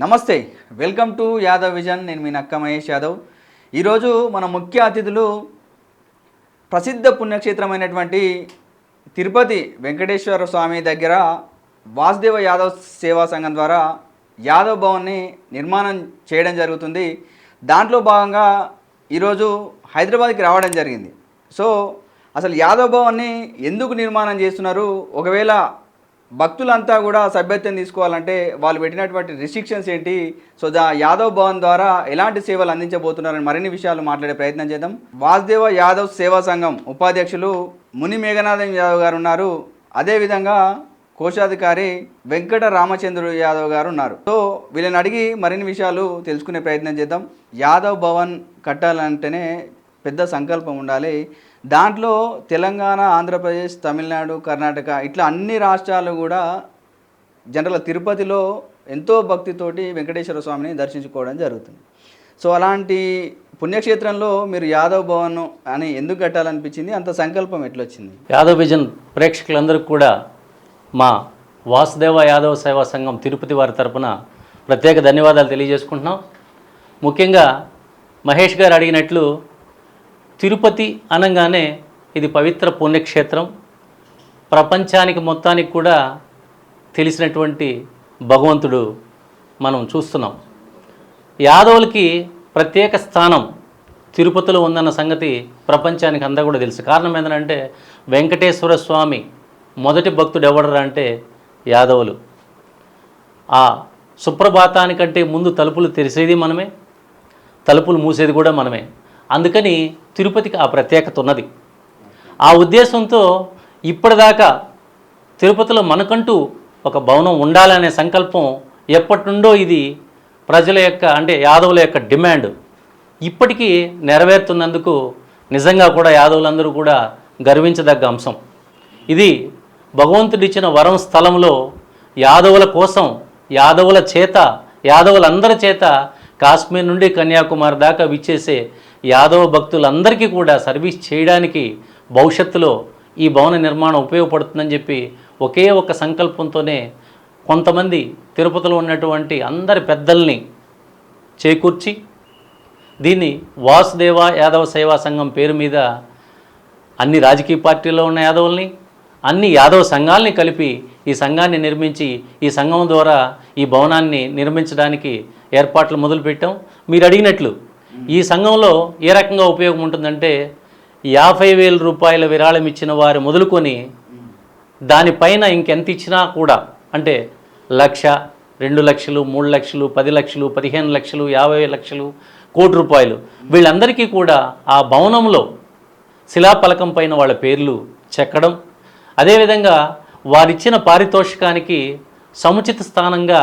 నమస్తే, welcome to Yadav vision. నేను మీ నక్క మహేష్ యాదవ్. ఈరోజు మన ముఖ్య అతిథులు ప్రసిద్ధ పుణ్యక్షేత్రమైనటువంటి తిరుపతి వెంకటేశ్వర స్వామి దగ్గర వాసుదేవ యాదవ్ సేవా సంఘం ద్వారా యాదవ్ భవన్ని నిర్మాణం చేయడం జరుగుతుంది. దాంట్లో భాగంగా ఈరోజు హైదరాబాద్కి రావడం జరిగింది. సో అసలు యాదవ్ భవన్ని ఎందుకు నిర్మాణం చేస్తున్నారు, ఒకవేళ భక్తులంతా కూడా సభ్యత్వం తీసుకోవాలంటే వాళ్ళు పెట్టినటువంటి రిస్ట్రిక్షన్స్ ఏంటి, సో యాదవ్ భవన్ ద్వారా ఎలాంటి సేవలు అందించబోతున్నారని మరిన్ని విషయాలు మాట్లాడే ప్రయత్నం చేద్దాం. వాసుదేవ యాదవ్ సేవా సంఘం ఉపాధ్యక్షులు ముని మేఘనాథం యాదవ్ గారు ఉన్నారు. అదేవిధంగా కోశాధికారి వెంకట రామచంద్ర యాదవ్ గారు ఉన్నారు. సో వీళ్ళని అడిగి మరిన్ని విషయాలు తెలుసుకునే ప్రయత్నం చేద్దాం. యాదవ్ భవన్ కట్టాలంటేనే పెద్ద సంకల్పం ఉండాలి. దాంట్లో తెలంగాణ, ఆంధ్రప్రదేశ్, తమిళనాడు, కర్ణాటక ఇట్లా అన్ని రాష్ట్రాలు కూడా జనరల్ తిరుపతిలో ఎంతో భక్తితోటి వెంకటేశ్వర స్వామిని దర్శించుకోవడం జరుగుతుంది. సో అలాంటి పుణ్యక్షేత్రంలో మీరు యాదవ్ భవన్ అని ఎందుకు కట్టాలనిపించింది, అంత సంకల్పం ఎట్లొచ్చింది? యాదవ్ విజన్ ప్రేక్షకులందరికీ కూడా మా వాసుదేవ యాదవ్ సేవా సంఘం తిరుపతి వారి తరపున ప్రత్యేక ధన్యవాదాలు తెలియజేసుకుంటున్నాం. ముఖ్యంగా మహేష్ గారు అడిగినట్లు తిరుపతి అనగానే ఇది పవిత్ర పుణ్యక్షేత్రం, ప్రపంచానికి మొత్తానికి కూడా తెలిసినటువంటి భగవంతుడు మనం చూస్తున్నాం. యాదవులకి ప్రత్యేక స్థానం తిరుపతిలో ఉందన్న సంగతి ప్రపంచానికి అంతా కూడా తెలుసు. కారణం ఏంటంటే వెంకటేశ్వర స్వామి మొదటి భక్తుడు ఎవడరా అంటే యాదవులు. ఆ సుప్రభాతానికంటే ముందు తలుపులు తెరిసేది మనమే, తలుపులు మూసేది కూడా మనమే. అందుకని తిరుపతికి ఆ ప్రత్యేకత ఉన్నది. ఆ ఉద్దేశంతో ఇప్పటిదాకా తిరుపతిలో మనకంటూ ఒక భవనం ఉండాలనే సంకల్పం ఎప్పటి నుండో ఇది ప్రజల యొక్క అంటే యాదవుల యొక్క డిమాండ్ ఇప్పటికీ నెరవేరుతున్నందుకు నిజంగా కూడా యాదవులందరూ కూడా గర్వించదగ్గ అంశం. ఇది భగవంతుడిచ్చిన వరం స్థలంలో యాదవుల కోసం, యాదవుల చేత, యాదవులందరి చేత కాశ్మీర్ నుండి కన్యాకుమారి దాకా విచ్చేసే యాదవ భక్తులందరికీ కూడా సర్వీస్ చేయడానికి భవిష్యత్తులో ఈ భవన నిర్మాణం ఉపయోగపడుతుందని చెప్పి ఒకే ఒక సంకల్పంతోనే కొంతమంది తిరుపతిలో ఉన్నటువంటి అందరి పెద్దల్ని చేకూర్చి దీన్ని వాసుదేవ యాదవ సేవా సంఘం పేరు మీద అన్ని రాజకీయ పార్టీల్లో ఉన్న యాదవుల్ని, అన్ని యాదవ సంఘాలని కలిపి ఈ సంఘాన్ని నిర్మించి ఈ సంఘం ద్వారా ఈ భవనాన్ని నిర్మించడానికి ఏర్పాట్లు మొదలుపెట్టాం. మీరు అడిగినట్లు ఈ సంఘంలో ఏ రకంగా ఉపయోగం ఉంటుందంటే 50,000 రూపాయల విరాళం ఇచ్చిన వారు మొదలుకొని దానిపైన ఇంకెంత ఇచ్చినా కూడా అంటే 1,00,000, 2 లక్షలు, 3 లక్షలు, 10 లక్షలు, 15 లక్షలు, 50 లక్షలు, కోటి రూపాయలు వీళ్ళందరికీ కూడా ఆ భవనంలో శిలాఫలకం పైన వాళ్ళ పేర్లు చెక్కడం, అదేవిధంగా వారిచ్చిన పారితోషికానికి సముచిత స్థానంగా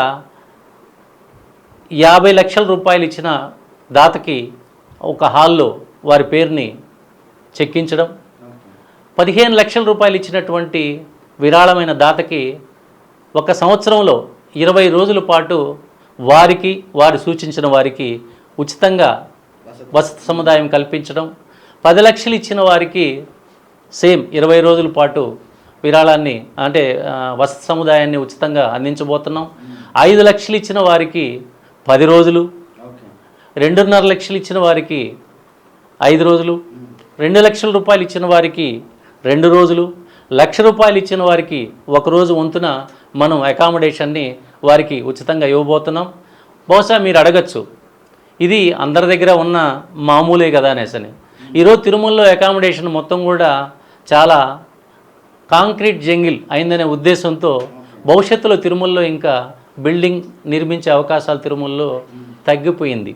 50 లక్షల రూపాయలు ఇచ్చిన దాతకి ఒక హాల్లో వారి పేరుని చెక్కించడం, 15 లక్షల రూపాయలు ఇచ్చినటువంటి విరాళమైన దాతకి ఒక సంవత్సరంలో 20 రోజుల పాటు వారికి, వారు సూచించిన వారికి ఉచితంగా వసతి సముదాయం కల్పించడం, 10 లక్షలు ఇచ్చిన వారికి సేమ్ 20 రోజుల పాటు విరాళాన్ని అంటే వసతి సముదాయాన్ని ఉచితంగా అందించబోతున్నాం. 5 లక్షలు ఇచ్చిన వారికి 10 రోజులు, 2.5 లక్షలు ఇచ్చిన వారికి 5 రోజులు, 2 లక్షల రూపాయలు ఇచ్చిన వారికి 2 రోజులు, 1,00,000 రూపాయలు ఇచ్చిన వారికి 1 రోజు వంతున మనం అకామిడేషన్ని వారికి ఉచితంగా ఇవ్వబోతున్నాం. బహుశా మీరు అడగచ్చు ఇది అందరి దగ్గర ఉన్న మామూలే కదా అనేసని. ఈరోజు తిరుమలలో అకామిడేషన్ మొత్తం కూడా చాలా కాంక్రీట్ జంగిల్ అయిందనే ఉద్దేశంతో భవిష్యత్తులో తిరుమలలో ఇంకా బిల్డింగ్ నిర్మించే అవకాశాలు తిరుమలలో తగ్గిపోయింది,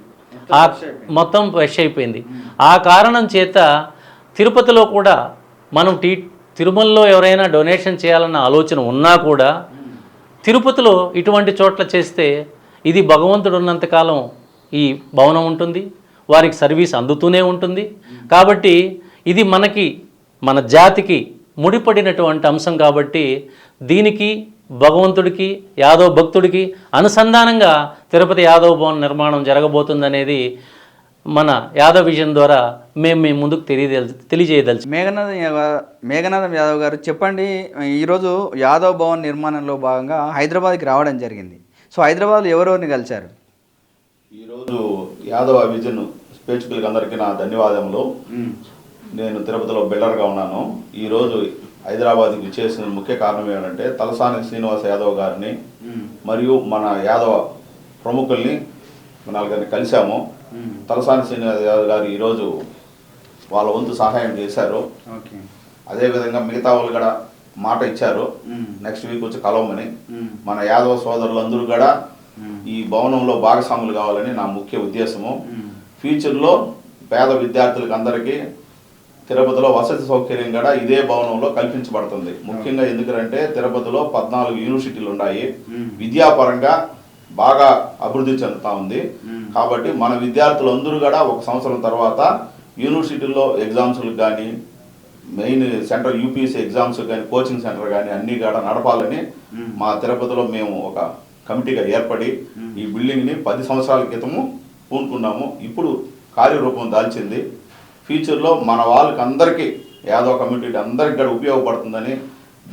మొత్తం ఫ్రెష్ అయిపోయింది. ఆ కారణం చేత తిరుపతిలో కూడా మనం తిరుమలలో ఎవరైనా డొనేషన్ చేయాలన్న ఆలోచన ఉన్నా కూడా తిరుపతిలో ఇటువంటి చోట్ల చేస్తే ఇది భగవంతుడు ఉన్నంతకాలం ఈ భవనం ఉంటుంది, వారికి సర్వీస్ అందుతూనే ఉంటుంది. కాబట్టి ఇది మన జాతికి ముడిపడినటువంటి అంశం కాబట్టి దీనికి భగవంతుడికి, యాదవ్ భక్తుడికి అనుసంధానంగా తిరుపతి యాదవ్ భవన్ నిర్మాణం జరగబోతుందనేది మన యాదవ్ విజన్ ద్వారా మేము ముందుకు తెలియజేయదలుచు. మేఘనాథం యాదవ్ గారు చెప్పండి, ఈరోజు యాదవ్ భవన్ నిర్మాణంలో భాగంగా హైదరాబాద్కి రావడం జరిగింది. సో హైదరాబాద్లో ఎవరెవరిని కలిశారు? ఈరోజు యాదవ విజన్ ప్రేక్షకులకి అందరికీ నా ధన్యవాదములు. నేను తిరుపతిలో బిల్డర్గా ఉన్నాను. ఈరోజు హైదరాబాద్కి విచ్చేసిన ముఖ్య కారణం ఏంటంటే తలసాని శ్రీనివాస యాదవ్ గారిని మరియు మన యాదవ ప్రముఖుల్ని నలుగురిని కలిశాము. తలసాని శ్రీనివాస యాదవ్ గారు ఈరోజు వాళ్ళ వంతు సహాయం చేశారు. అదేవిధంగా మిగతా వాళ్ళు కూడా మాట ఇచ్చారు నెక్స్ట్ వీక్ వచ్చి కలవమని. మన యాదవ సోదరులందరూ కూడా ఈ భవనంలో భాగస్వాములు కావాలని నా ముఖ్య ఉద్దేశము. ఫ్యూచర్లో పేద విద్యార్థులకు అందరికీ తిరుపతిలో వసతి సౌకర్యం కూడా ఇదే భవనంలో కల్పించబడుతుంది. ముఖ్యంగా ఎందుకంటే తిరుపతిలో 14 యూనివర్సిటీలు ఉన్నాయి. విద్యాపరంగా బాగా అభివృద్ధి చెందుతూ ఉంది. కాబట్టి మన విద్యార్థులందరూ కూడా 1 సంవత్సరం తర్వాత యూనివర్సిటీల్లో ఎగ్జామ్స్లకు కానీ మెయిన్ సెంట్రల్ యూపీఎస్సీ ఎగ్జామ్స్ కానీ కోచింగ్ సెంటర్ కానీ అన్నీ కూడా నడపాలని మా తిరుపతిలో మేము ఒక కమిటీగా ఏర్పడి ఈ బిల్డింగ్ని 10 సంవత్సరాల క్రితము పూనుకున్నాము. ఇప్పుడు కార్యరూపం దాల్చింది. ఫ్యూచర్లో మన వాళ్ళకి అందరికీ యాదవ కమ్యూనిటీ అందరికీ కూడా ఉపయోగపడుతుందని,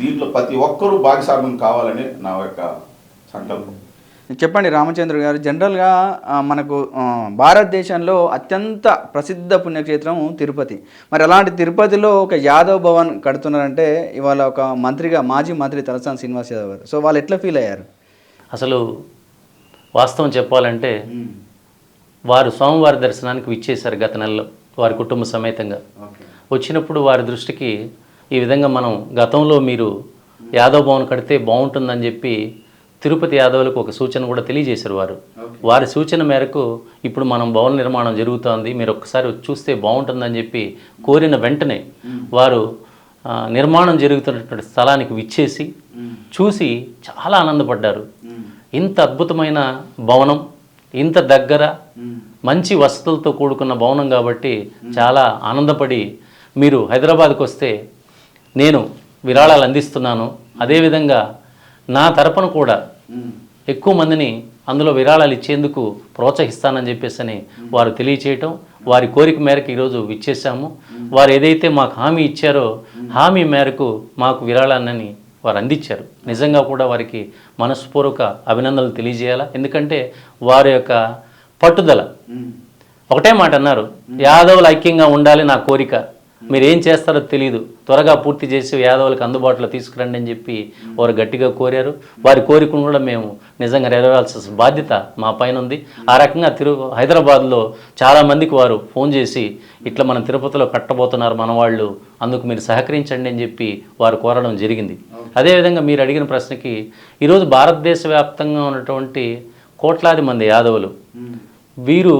దీంట్లో ప్రతి ఒక్కరూ భాగస్వామ్యం కావాలని నా యొక్క సంకల్పం. చెప్పండి రామచంద్ర గారు, జనరల్గా మనకు భారతదేశంలో అత్యంత ప్రసిద్ధ పుణ్యక్షేత్రం తిరుపతి. మరి అలాంటి తిరుపతిలో ఒక యాదవ్ భవన్ కడుతున్నారంటే ఇవాళ ఒక మంత్రిగా మాజీ మంత్రి తలసాని శ్రీనివాస్ యాదవ్ గారు, సో వాళ్ళు ఎట్లా ఫీల్ అయ్యారు? అసలు వాస్తవం చెప్పాలంటే వారు స్వామివారి దర్శనానికి విచ్చేశారు గత నెలలో వారి కుటుంబ సమేతంగా. వచ్చినప్పుడు వారి దృష్టికి ఈ విధంగా మనం గతంలో మీరు యాదవ్ భవన్ కడితే బాగుంటుందని చెప్పి తిరుపతి యాదవులకు ఒక సూచన కూడా తెలియజేశారు. వారి సూచన మేరకు ఇప్పుడు మనం భవన నిర్మాణం జరుగుతోంది, మీరు ఒక్కసారి చూస్తే బాగుంటుందని చెప్పి కోరిన వెంటనే వారు నిర్మాణం జరుగుతున్నటువంటి స్థలానికి విచ్చేసి చూసి చాలా ఆనందపడ్డారు. ఇంత అద్భుతమైన భవనం, ఇంత దగ్గర, మంచి వసతులతో కూడుకున్న భవనం కాబట్టి చాలా ఆనందపడి మీరు హైదరాబాద్కి వస్తే నేను విరాళాలు అందిస్తున్నాను, అదేవిధంగా నా తరపున కూడా ఎక్కువ మందిని అందులో విరాళాలు ఇచ్చేందుకు ప్రోత్సహిస్తానని చెప్పేసి వారు తెలియచేయటం, వారి కోరిక మేరకు ఈరోజు విచ్చేసాము. వారు ఏదైతే మాకు హామీ ఇచ్చారో హామీ మేరకు మాకు విరాళాన్ని వారు అందించారు. నిజంగా కూడా వారికి మనస్పూర్వక అభినందనలు తెలియజేయాలా. ఎందుకంటే వారి యొక్క పట్టుదల, ఒకటే మాట అన్నారు, యాదవులు ఐక్యంగా ఉండాలి నా కోరిక, మీరు ఏం చేస్తారో తెలియదు, త్వరగా పూర్తి చేసి యాదవులకు అందుబాటులో తీసుకురండి అని చెప్పి వారు గట్టిగా కోరారు. వారి కోరికను కూడా మేము నిజంగా నెరవేర్చాల్సిన బాధ్యత మా పైన ఉంది. ఆ రకంగా హైదరాబాద్లో చాలామందికి వారు ఫోన్ చేసి ఇట్లా మనం తిరుపతిలో కట్టబోతున్నారు మన వాళ్ళు, అందుకు మీరు సహకరించండి అని చెప్పి వారు కోరడం జరిగింది. అదేవిధంగా మీరు అడిగిన ప్రశ్నకి ఈరోజు భారతదేశ వ్యాప్తంగా ఉన్నటువంటి కోట్లాది మంది యాదవులు వీరు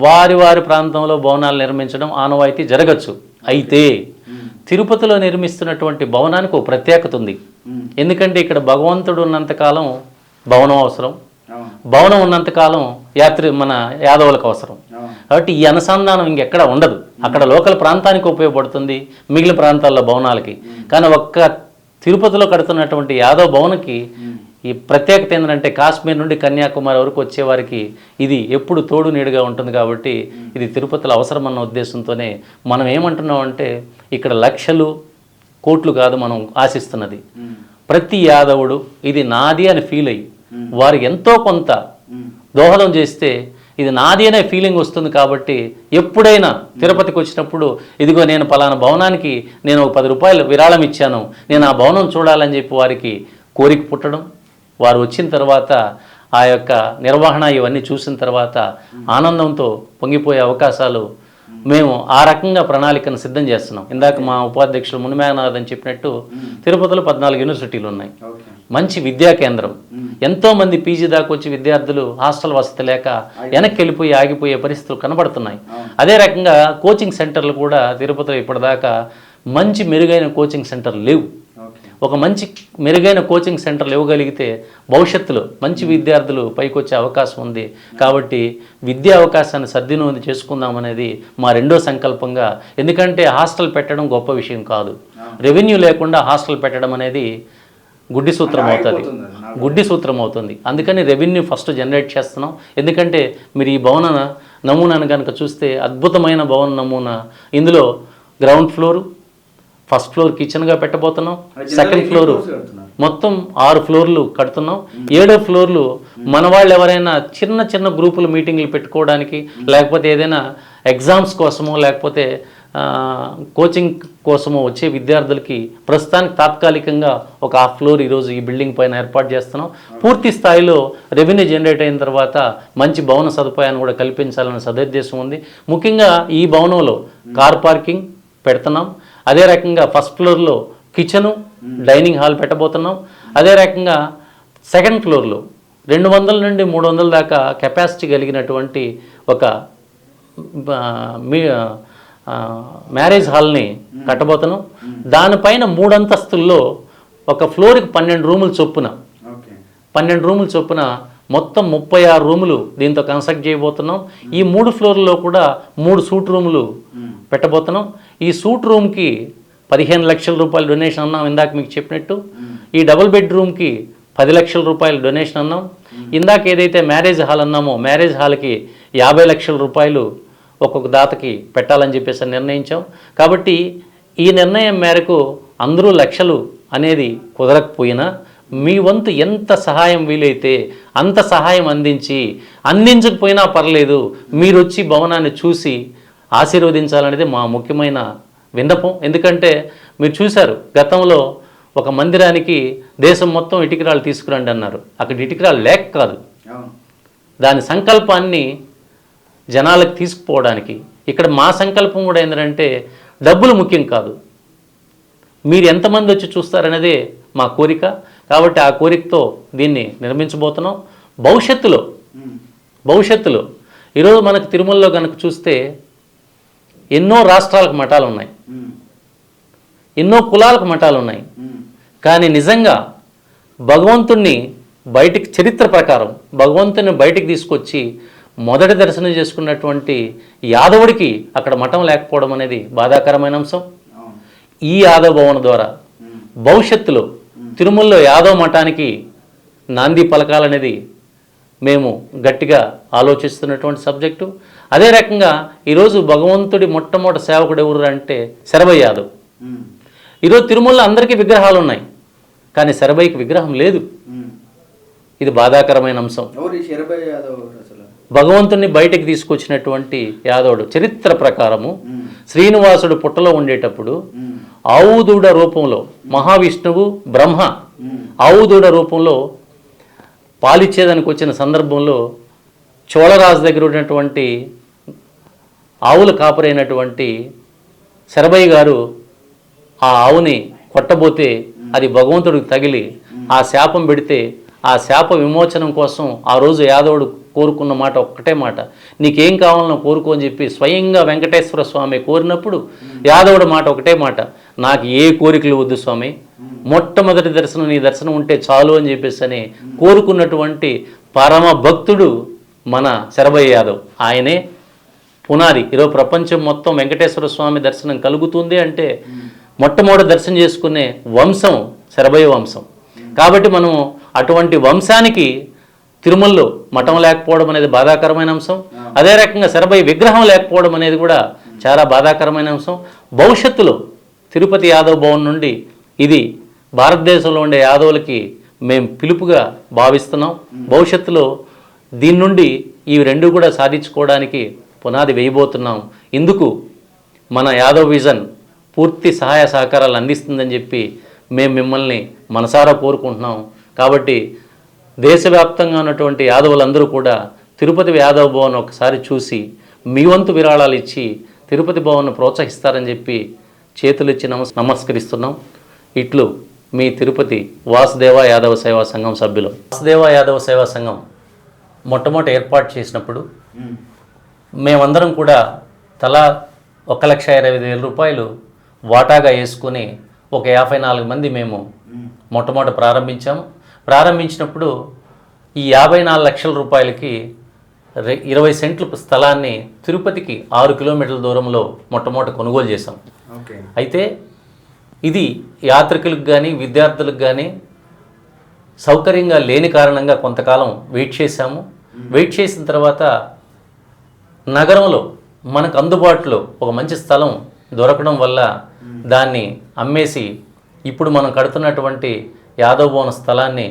వారి వారి ప్రాంతంలో భవనాలు నిర్మించడం ఆనవాయితీ జరగచ్చు. అయితే తిరుపతిలో నిర్మిస్తున్నటువంటి భవనానికి ఒక ప్రత్యేకత ఉంది. ఎందుకంటే ఇక్కడ భగవంతుడు ఉన్నంతకాలం భవనం అవసరం, భవనం ఉన్నంతకాలం మన యాదవులకు అవసరం. కాబట్టి ఈ అనుసంధానం ఇంకెక్కడ ఉండదు. అక్కడ లోకల్ ప్రాంతానికి ఉపయోగపడుతుంది, మిగిలిన ప్రాంతాల్లో భవనాలకి. కానీ ఒక్క తిరుపతిలో కడుతున్నటువంటి యాదవ్ భవన్కి ఈ ప్రత్యేకత ఏంటంటే కాశ్మీర్ నుండి కన్యాకుమారి వరకు వచ్చేవారికి ఇది ఎప్పుడు తోడు నీడుగా ఉంటుంది. కాబట్టి ఇది తిరుపతిలో అవసరమన్న ఉద్దేశంతోనే మనం ఏమంటున్నామంటే ఇక్కడ లక్షలు కోట్లు కాదు మనం ఆశిస్తున్నది, ప్రతి యాదవుడు ఇది నాది అని ఫీల్ అయ్యి వారికి ఎంతో కొంత దోహదం చేస్తే ఇది నాది అనే ఫీలింగ్ వస్తుంది. కాబట్టి ఎప్పుడైనా తిరుపతికి వచ్చినప్పుడు ఇదిగో నేను పలానా భవనానికి నేను ఒక 10 రూపాయలు విరాళం ఇచ్చాను, నేను ఆ భవనం చూడాలని చెప్పి వారికి కోరిక పుట్టడం, వారు వచ్చిన తర్వాత ఆ యొక్క నిర్వహణ ఇవన్నీ చూసిన తర్వాత ఆనందంతో పొంగిపోయే అవకాశాలు మేము ఆ రకంగా ప్రణాళికను సిద్ధం చేస్తున్నాం. ఇందాక మా ఉపాధ్యక్షులు మునిమేఘనాథ్ అని చెప్పినట్టు తిరుపతిలో 14 యూనివర్సిటీలు ఉన్నాయి, మంచి విద్యా కేంద్రం. ఎంతోమంది పీజీ దాకా వచ్చి విద్యార్థులు హాస్టల్ వసతి లేక వెనక్కి వెళ్ళిపోయి ఆగిపోయే పరిస్థితులు కనబడుతున్నాయి. అదే రకంగా కోచింగ్ సెంటర్లు కూడా తిరుపతిలో ఇప్పటిదాకా మంచి మెరుగైన కోచింగ్ సెంటర్లు లేవు. ఒక మంచి మెరుగైన కోచింగ్ సెంటర్లు ఇవ్వగలిగితే భవిష్యత్తులో మంచి విద్యార్థులు పైకి వచ్చే అవకాశం ఉంది. కాబట్టి విద్యా అవకాశాన్ని సద్వినియోగం చేసుకుందామనేది మా రెండో సంకల్పంగా. ఎందుకంటే హాస్టల్ పెట్టడం గొప్ప విషయం కాదు, రెవెన్యూ లేకుండా హాస్టల్ పెట్టడం అనేది గుడ్డి సూత్రం అవుతుంది. అందుకని రెవెన్యూ ఫస్ట్ జనరేట్ చేస్తున్నాం. ఎందుకంటే మీరు ఈ భవన నమూనాను కనుక చూస్తే అద్భుతమైన భవన నమూనా. ఇందులో గ్రౌండ్ ఫ్లోరు, ఫస్ట్ ఫ్లోర్ కిచెన్గా పెట్టబోతున్నాం, సెకండ్ ఫ్లోరు మొత్తం 6 ఫ్లోర్లు కడుతున్నాం. 7వ ఫ్లోర్లు మన వాళ్ళు ఎవరైనా చిన్న చిన్న గ్రూపులు మీటింగ్లు పెట్టుకోవడానికి, లేకపోతే ఏదైనా ఎగ్జామ్స్ కోసమో లేకపోతే కోచింగ్ కోసమో వచ్చే విద్యార్థులకి ప్రస్తుతానికి తాత్కాలికంగా ఒక 1/2 ఫ్లోర్ ఈరోజు ఈ బిల్డింగ్ పైన ఏర్పాటు చేస్తున్నాం. పూర్తి స్థాయిలో రెవెన్యూ జనరేట్ అయిన తర్వాత మంచి భవన సదుపాయాన్ని కూడా కల్పించాలనే సదుద్దేశం ఉంది. ముఖ్యంగా ఈ భవనంలో కార్ పార్కింగ్ పెడుతున్నాం. అదే రకంగా ఫస్ట్ ఫ్లోర్లో కిచెను, డైనింగ్ హాల్ పెట్టబోతున్నాం. అదే రకంగా సెకండ్ ఫ్లోర్లో 200 నుండి 300 దాకా కెపాసిటీ కలిగినటువంటి ఒక మ్యారేజ్ హాల్ని కట్టబోతున్నాం. దానిపైన 3 అంతస్తుల్లో ఒక ఫ్లోర్కి 12 రూములు చొప్పున 12 రూములు చొప్పున మొత్తం 36 రూములు దీంతో కన్స్ట్రక్ట్ చేయబోతున్నాం. ఈ 3 ఫ్లోర్లో కూడా 3 సూట్ రూములు పెట్టబోతున్నాం. ఈ సూట్ రూమ్కి 15 లక్షల రూపాయలు డొనేషన్ అన్నాం ఇందాక మీకు చెప్పినట్టు. ఈ డబుల్ బెడ్రూమ్కి 10 లక్షల రూపాయలు డొనేషన్ అన్నాం. ఇందాక ఏదైతే మ్యారేజ్ హాల్ అన్నామో మ్యారేజ్ హాల్కి 50 లక్షల రూపాయలు ఒక్కొక్క దాతకి పెట్టాలని చెప్పేసి నిర్ణయించాం. కాబట్టి ఈ నిర్ణయం మేరకు అందరూ లక్షలు అనేది కుదరకపోయినా మీ వంతు ఎంత సహాయం వీలైతే అంత సహాయం అందించకపోయినా పర్లేదు, మీరు వచ్చి భవనాన్ని చూసి ఆశీర్వదించాలనేది మా ముఖ్యమైన విన్నపం. ఎందుకంటే మీరు చూశారు, గతంలో ఒక మందిరానికి దేశం మొత్తం ఇటుకరాలు తీసుకురండి అన్నారు. అక్కడ ఇటుకరాలు లేక కాదు, దాని సంకల్పాన్ని జనాలకు తీసుకుపోవడానికి. ఇక్కడ మా సంకల్పం కూడా ఏంటంటే డబ్బులు ముఖ్యం కాదు, మీరు ఎంతమంది వచ్చి చూస్తారనేదే మా కోరిక. కాబట్టి ఆ కోరికతో దీన్ని నిర్మించబోతున్నాం. భవిష్యత్తులో ఈరోజు మనకు తిరుమలలో కనుక చూస్తే ఎన్నో రాష్ట్రాలకు మఠాలు ఉన్నాయి, ఎన్నో కులాలకు మఠాలు ఉన్నాయి. కానీ నిజంగా భగవంతుణ్ణి బయటికి, చరిత్ర ప్రకారం భగవంతుని బయటికి తీసుకొచ్చి మొదటి దర్శనం చేసుకున్నటువంటి యాదవుడికి అక్కడ మఠం లేకపోవడం అనేది బాధాకరమైన అంశం. ఈ యాదవ భవన ద్వారా భవిష్యత్తులో తిరుమలలో యాదవ మఠానికి నాంది పలకాలనేది మేము గట్టిగా ఆలోచిస్తున్నటువంటి సబ్జెక్టు. అదే రకంగా ఈరోజు భగవంతుడి మొట్టమొదటి సేవకుడు ఎవరు అంటే శరభయ్య యాదవ్. ఈరోజు తిరుమలలో అందరికీ విగ్రహాలు ఉన్నాయి, కానీ శరభయ్యకి విగ్రహం లేదు. ఇది బాధాకరమైన అంశం. భగవంతుని బయటకు తీసుకొచ్చినటువంటి యాదవుడు. చరిత్ర ప్రకారము శ్రీనివాసుడు పుట్టలో ఉండేటప్పుడు ఆవుదూడ రూపంలో మహావిష్ణువు బ్రహ్మ ఆవుదూడ రూపంలో పాలిచ్చేదానికి వచ్చిన సందర్భంలో చోళరాజు దగ్గర ఉన్నటువంటి ఆవుల కాపరైనటువంటి శరభయ్య గారు ఆ ఆవుని కొట్టబోతే అది భగవంతుడికి తగిలి ఆ శాపం పెడితే ఆ శాప విమోచనం కోసం ఆ రోజు యాదవుడు కోరుకున్న మాట ఒక్కటే మాట, నీకేం కావాలనో కోరుకో అని చెప్పి స్వయంగా వెంకటేశ్వర స్వామి కోరినప్పుడు యాదవుడు మాట ఒకటే మాట, నాకు ఏ కోరికలు వద్దు స్వామి, మొట్టమొదటి దర్శనం నీ దర్శనం ఉంటే చాలు అని చెప్పేసి అని కోరుకున్నటువంటి పరమ భక్తుడు మన శరభయ్య యాదవ్. ఆయనే పునాది. ఈరోజు ప్రపంచం మొత్తం వెంకటేశ్వర స్వామి దర్శనం కలుగుతుంది అంటే మొట్టమొదటి దర్శనం చేసుకునే వంశం శరభయ్య వంశం. కాబట్టి మనం అటువంటి వంశానికి తిరుమలలో మఠం లేకపోవడం అనేది బాధాకరమైన అంశం. అదే రకంగా శరభయ్య విగ్రహం లేకపోవడం అనేది కూడా చాలా బాధాకరమైన అంశం. భవిష్యత్తులో తిరుపతి యాదవ్ భవన్ నుండి ఇది భారతదేశంలో ఉండే యాదవులకి మేము పిలుపుగా భావిస్తున్నాం. భవిష్యత్తులో దీని నుండి ఈ రెండు కూడా సాధించుకోవడానికి పునాది వేయబోతున్నాం. ఇందుకు మన యాదవ్ విజన్ పూర్తి సహాయ సహకారాలు అందిస్తుందని చెప్పి మేము మిమ్మల్ని మనసారా కోరుకుంటున్నాం. కాబట్టి దేశవ్యాప్తంగా ఉన్నటువంటి యాదవులందరూ కూడా తిరుపతి యాదవ్ భవన్ ఒకసారి చూసి మీ వంతు విరాళాలు ఇచ్చి తిరుపతి భవన్ను ప్రోత్సహిస్తారని చెప్పి చేతులిచ్చి నమస్కరిస్తున్నాం. ఇట్లు మీ తిరుపతి వాసుదేవ యాదవ సేవా సంఘం సభ్యులు. వాసుదేవ యాదవ సేవా సంఘం మొట్టమొదటి ఏర్పాటు చేసినప్పుడు మేమందరం కూడా తలా 1,25,000 రూపాయలు వాటాగా వేసుకుని ఒక 54 మంది మేము మొట్టమొదటి ప్రారంభించినప్పుడు ఈ 54 లక్షల రూపాయలకి 20 సెంట్ల స్థలాన్ని తిరుపతికి 6 కిలోమీటర్ల దూరంలో మొట్టమొదటి కొనుగోలు చేశాం. అయితే ఇది యాత్రికులకు కానీ విద్యార్థులకు కానీ సౌకర్యంగా లేని కారణంగా కొంతకాలం వెయిట్ చేశాము. వెయిట్ చేసిన తర్వాత నగరంలో మనకు అందుబాటులో ఒక మంచి స్థలం దొరకడం వల్ల దాన్ని అమ్మేసి ఇప్పుడు మనం కడుతున్నటువంటి యాదవ్ భవన స్థలాన్ని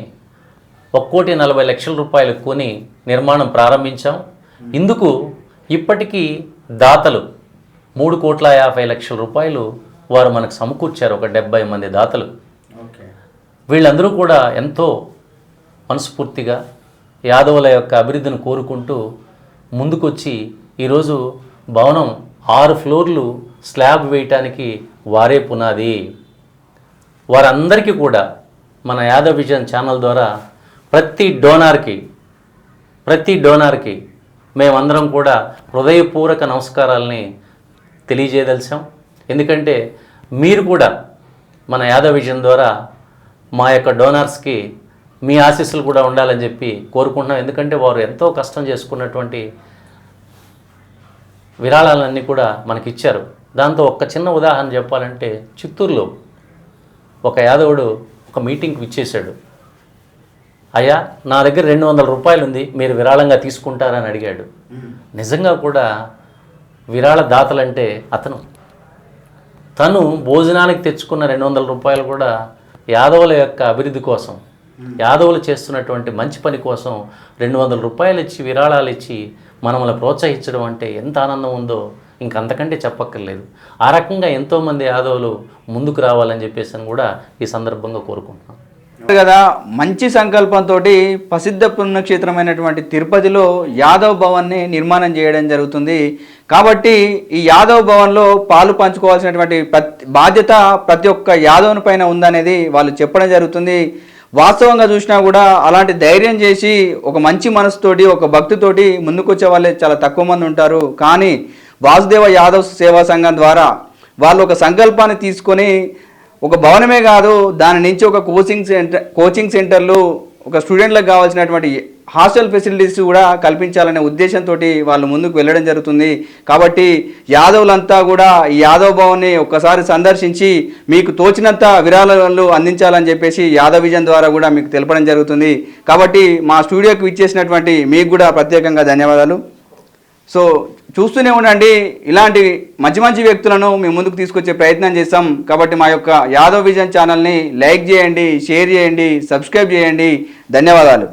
1,40,00,000 రూపాయలు కొని నిర్మాణం ప్రారంభించాం. ఇందుకు ఇప్పటికీ దాతలు 3,50,00,000 రూపాయలు వారు మనకు సమకూర్చారు. ఒక 70 మంది దాతలు. వీళ్ళందరూ కూడా ఎంతో మనస్ఫూర్తిగా యాదవుల యొక్క అభివృద్ధిని కోరుకుంటూ ముందుకొచ్చి ఈరోజు భవనం 6 ఫ్లోర్లు స్లాబ్ వేయటానికి వారే పునాది. వారందరికీ కూడా మన యాదవ్ విజన్ ఛానల్ ద్వారా ప్రతి డోనార్కి మేమందరం కూడా హృదయపూర్వక నమస్కారాలని తెలియజేయదలిచాం. ఎందుకంటే మీరు కూడా మన యాదవ్ విజన్ ద్వారా మా యొక్క డోనార్స్కి మీ ఆశీస్సులు కూడా ఉండాలని చెప్పి కోరుకుంటున్నాం. ఎందుకంటే వారు ఎంతో కష్టం చేసుకున్నటువంటి విరాళాలన్నీ కూడా మనకిచ్చారు. దాంతో ఒక చిన్న ఉదాహరణ చెప్పాలంటే చిత్తూరులో ఒక యాదవుడు ఒక మీటింగ్కి ఇచ్చేశాడు. అయ్యా, నా దగ్గర 200 రూపాయలు ఉంది, మీరు విరాళంగా తీసుకుంటారని అడిగాడు. నిజంగా కూడా విరాళ దాతలంటే తను భోజనానికి తెచ్చుకున్న 200 రూపాయలు కూడా యాదవుల యొక్క అభివృద్ధి కోసం, యాదవులు చేస్తున్నటువంటి మంచి పని కోసం 200 రూపాయలు ఇచ్చి విరాళాలు ఇచ్చి మనల్ని ప్రోత్సహించడం అంటే ఎంత ఆనందం ఉందో ఇంకంతకంటే చెప్పక్కర్లేదు. ఆ రకంగా ఎంతోమంది యాదవులు ముందుకు రావాలని చెప్పేసి అని కూడా ఈ సందర్భంగా కోరుకుంటున్నాం కదా. మంచి సంకల్పంతో ప్రసిద్ధ పుణ్యక్షేత్రమైనటువంటి తిరుపతిలో యాదవ్ భవన్ని నిర్మాణం చేయడం జరుగుతుంది. కాబట్టి ఈ యాదవ్ భవన్లో పాలు పంచుకోవాల్సినటువంటి బాధ్యత ప్రతి ఒక్క యాదవుని పైన ఉందనేది వాళ్ళు చెప్పడం జరుగుతుంది. వాస్తవంగా చూసినా కూడా అలాంటి ధైర్యం చేసి ఒక మంచి మనసుతోటి, ఒక భక్తితోటి ముందుకొచ్చే వాళ్ళే చాలా తక్కువ మంది ఉంటారు. కానీ వాసుదేవ యాదవ్ సేవా సంఘం ద్వారా వాళ్ళు ఒక సంకల్పాన్ని తీసుకొని ఒక భవనమే కాదు, దాని నుంచి ఒక కోచింగ్ సెంటర్లు, ఒక స్టూడెంట్లకు కావాల్సినటువంటి హాస్టల్ ఫెసిలిటీస్ కూడా కల్పించాలనే ఉద్దేశంతో వాళ్ళు ముందుకు వెళ్ళడం జరుగుతుంది. కాబట్టి యాదవులంతా కూడా ఈ యాదవ్ భవన్ని ఒక్కసారి సందర్శించి మీకు తోచినంత విరాళాలు అందించాలని చెప్పేసి యాదవ్ విజన్ ద్వారా కూడా మీకు తెలపడం జరుగుతుంది. కాబట్టి మా స్టూడియోకి ఇచ్చేసినటువంటి మీకు కూడా ప్రత్యేకంగా ధన్యవాదాలు. సో చూస్తూనే ఉండండి, ఇలాంటి మంచి మంచి వ్యక్తులను మేము ముందుకు తీసుకొచ్చే ప్రయత్నం చేస్తాం. కాబట్టి మా యొక్క యాదవ్ విజన్ ఛానల్ని లైక్ చేయండి, షేర్ చేయండి, సబ్స్క్రైబ్ చేయండి. ధన్యవాదాలు.